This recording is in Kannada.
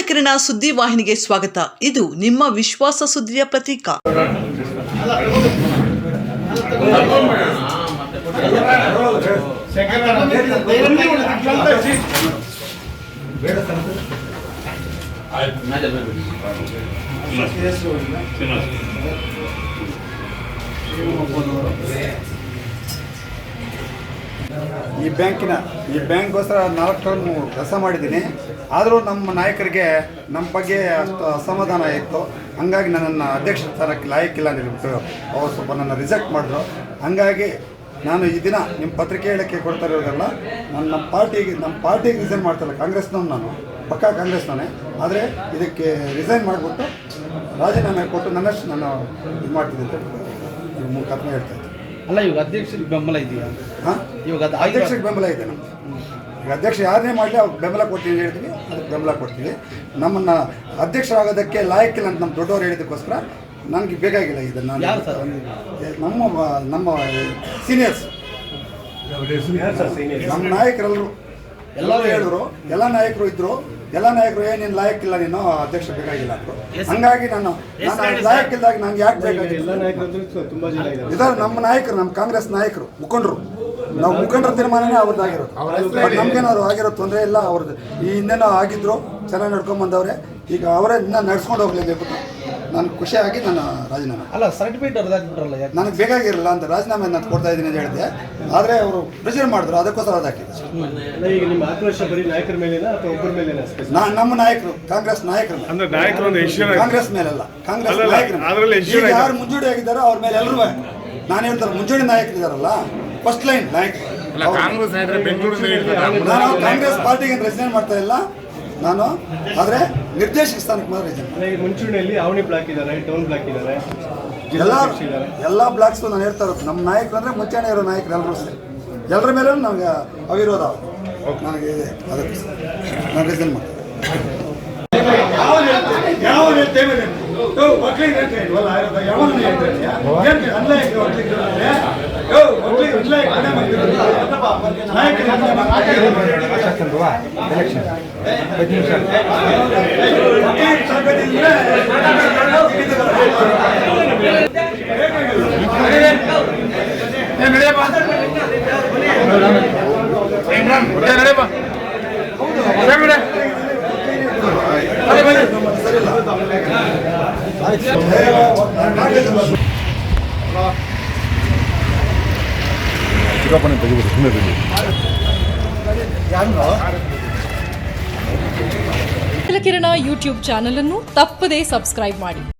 ಕಿರಣ ಸುದ್ದಿ ವಾಹಿನಿಗೆ ಸ್ವಾಗತ. ಇದು ನಿಮ್ಮ ವಿಶ್ವಾಸ ಸುದ್ದಿಯ ಪ್ರತೀಕ. ಈ ಬ್ಯಾಂಕ್ಗೋಸ್ಕರ 4 ಟರ್ಮ್ ಕೆಲಸ ಮಾಡಿದ್ದೀನಿ. ಆದರೂ ನಮ್ಮ ನಾಯಕರಿಗೆ ನಮ್ಮ ಬಗ್ಗೆ ಅಷ್ಟು ಅಸಮಾಧಾನ ಇತ್ತು. ಹಂಗಾಗಿ ನನ್ನನ್ನು ಅಧ್ಯಕ್ಷ ಸ್ಥಾನಕ್ಕೆ ಲಾಯಕ್ಕಿಲ್ಲ ಅಂದ್ಬಿಟ್ಟು ಅವರು ಸ್ವಲ್ಪ ನನ್ನ ರಿಜೆಕ್ಟ್ ಮಾಡಿದ್ರು. ಹಂಗಾಗಿ ನಾನು ಈ ದಿನ ನಿಮ್ಮ ಪತ್ರಿಕೆ ಹೇಳಿಕೆ ಕೊಡ್ತಾ ಇರೋದಲ್ಲ, ನಾನು ನಮ್ಮ ಪಾರ್ಟಿಗೆ ರಿಸೈನ್ ಮಾಡ್ತಾಯಿಲ್ಲ. ಕಾಂಗ್ರೆಸ್ನವ್ನು ನಾನು, ಪಕ್ಕಾ ಕಾಂಗ್ರೆಸ್ನವನೇ. ಆದರೆ ಇದಕ್ಕೆ ರಿಸೈನ್ ಮಾಡಿಬಿಟ್ಟು ರಾಜೀನಾಮೆ ಕೊಟ್ಟು ನನ್ನಷ್ಟು ನಾನು ಇದು ಮಾಡ್ತಿದ್ದೆ ಅಂತ ಮುಖಾತ್ಮ ಹೇಳ್ತಾ ಇದ್ದೆ. ಅಲ್ಲ, ಇವಾಗ ಅಧ್ಯಕ್ಷರಿಗೆ ಬೆಂಬಲ ಇದೆಯಾ? ಹಾಂ, ಇವಾಗ ಅಧ್ಯಕ್ಷರಿಗೆ ಬೆಂಬಲ ಇದೆ. ನಮ್ಮ ಈಗ ಅಧ್ಯಕ್ಷ ಯಾರನ್ನೇ ಮಾಡಲಿ ಅವ್ರು ಬೆಂಬಲ ಕೊಡ್ತೀವಿ ಹೇಳ್ತೀವಿ, ಅದಕ್ಕೆ ಬೆಂಬಲ ಕೊಡ್ತೀವಿ. ನಮ್ಮನ್ನು ಅಧ್ಯಕ್ಷರಾಗೋದಕ್ಕೆ ಲಾಯಕ್ಕಿಲ್ಲ ಅಂತ ನಮ್ಮ ದೊಡ್ಡವರು ಹೇಳಿದ್ದಕ್ಕೋಸ್ಕರ ನನಗೆ ಬೇಕಾಗಿಲ್ಲ ಇದನ್ನು. ನಮ್ಮ ಸೀನಿಯರ್ಸ್, ನಮ್ಮ ನಾಯಕರೆಲ್ಲರೂ ಎಲ್ಲರೂ ಹೇಳಿದ್ರು, ಎಲ್ಲ ನಾಯಕರು ಇದ್ದರು. ಎಲ್ಲ ನಾಯಕರು ನೀನು ಲಾಯಕ್ಕಿಲ್ಲ, ನೀನು ಅಧ್ಯಕ್ಷ ಬೇಕಾಗಿಲ್ಲ ಅಂದರು. ಹಂಗಾಗಿ ನಾನು ಲಾಯಕ್ಕಿಲ್ದಾಗ ನಂಗೆ ಯಾಕೆ ಬೇಕಾಗಿಲ್ಲ? ಇದ್ದಾರೆ ನಮ್ಮ ನಾಯಕರು, ನಮ್ಮ ಕಾಂಗ್ರೆಸ್ ನಾಯಕರು, ಮುಖಂಡರು. ನಾವು ಮುಖಂಡರ ತೀರ್ಮಾನನೇ ಅವ್ರದ್ದಾಗಿರೋದು. ಬಟ್ ನಮ್ಗೇನಾದ್ರು ಆಗಿರೋ ತೊಂದರೆ ಇಲ್ಲ. ಅವ್ರದ್ದು ಈ ಹಿಂದೆನೋ ಆಗಿದ್ರು, ಚೆನ್ನಾಗಿ ನಡ್ಕೊಂಬಂದವ್ರೆ. ಈಗ ಅವರೇ ಇನ್ನೂ ನಡ್ಸ್ಕೊಂಡು ಹೋಗ್ಲೇಬೇಕು. ನಾನು ಖುಷಿಯಾಗಿ ನಾನು ರಾಜೀನಾಮೆ. ಅಲ್ಲ, ಸರ್ಟಿಫಿಕೇಟ್ ಅವ್ರದ್ದಾಗಿಬಿಟ್ರಲ್ಲ, ನನಗೆ ಬೇಕಾಗಿರಲ್ಲ ಅಂತ ರಾಜೀನಾಮೆ ನಾನು ಕೊಡ್ತಾ ಇದ್ದೀನಿ ಅಂತ ಹೇಳಿದೆ. ಆದರೆ ಅವರು ಪ್ರೆಷರ್ ಮಾಡಿದ್ರು, ಅದಕ್ಕೋಸ್ಕರ ಅದಾಕಿದೆ. ಈಗ ನಿಮ್ಮ ಆಕ್ರೋಶ ಬರೀ ನಾಯಕರ ಮೇಲೇನಾ ಅಥವಾ ಒಬ್ಬರ ಮೇಲೇನಾ? ನಮ್ಮ ನಾಯಕರು, ಕಾಂಗ್ರೆಸ್ ನಾಯಕರು, ಕಾಂಗ್ರೆಸ್ ಮೇಲೆಲ್ಲ, ಕಾಂಗ್ರೆಸ್ ನಾಯಕರು ಯಾರು ಮುಂಚೂಣಿ ಆಗಿದ್ದಾರೋ ಅವ್ರ ಮೇಲೆ ಎಲ್ಲರೂ ನಾನು ಹೇಳ್ತಾರೆ. ಮುಂಚೂಣಿ ನಾಯಕರಿದ್ದಾರಲ್ಲ, ಫಸ್ಟ್ ಲೈನ್ ನಾಯಕರು. ನಾನು ಕಾಂಗ್ರೆಸ್ ಪಾರ್ಟಿಗೆ ರೆಸಿಗ್ನೇಟ್ ಮಾಡ್ತಾ ಇಲ್ಲ ನಾನು, ಆದರೆ ನಿರ್ದೇಶಕ ಸ್ಥಾನಕ್ಕೆ ಮಾತ್ರ ರಿಸೈನ್. ಮುಂಚೂಣಿಯಲ್ಲಿ ಅವನಿ ಬ್ಲಾಕ್ ಇದ್ದಾರೆ, ಟೌನ್ ಬ್ಲಾಕ್ ಇದ್ದಾರೆ, ಎಲ್ಲ ಬ್ಲಾಕ್ಸ್ ನಾನು ಹೇಳ್ತಾ ಇರೋದು. ನಮ್ಮ ನಾಯಕರು ಅಂದರೆ ಮುಂಚೆನೇ ಇರೋ ನಾಯಕರು ಎಲ್ಲರೂ ಅಷ್ಟೇ. ಎಲ್ಲರ ಮೇಲೂ ನನಗೆ ಅವಿರೋಧ ನನಗೆ ಇದೆ. ಅದಕ್ಕೆ ನಾನು ರಿಸೈನ್ ಮಾಡ್ತೀನಿ. ಕಿರಣ ಯೂಟ್ಯೂಬ್ ಚಾನಲ್ ಅನ್ನು ತಪ್ಪದೇ ಸಬ್ಸ್ಕ್ರೈಬ್ ಮಾಡಿ.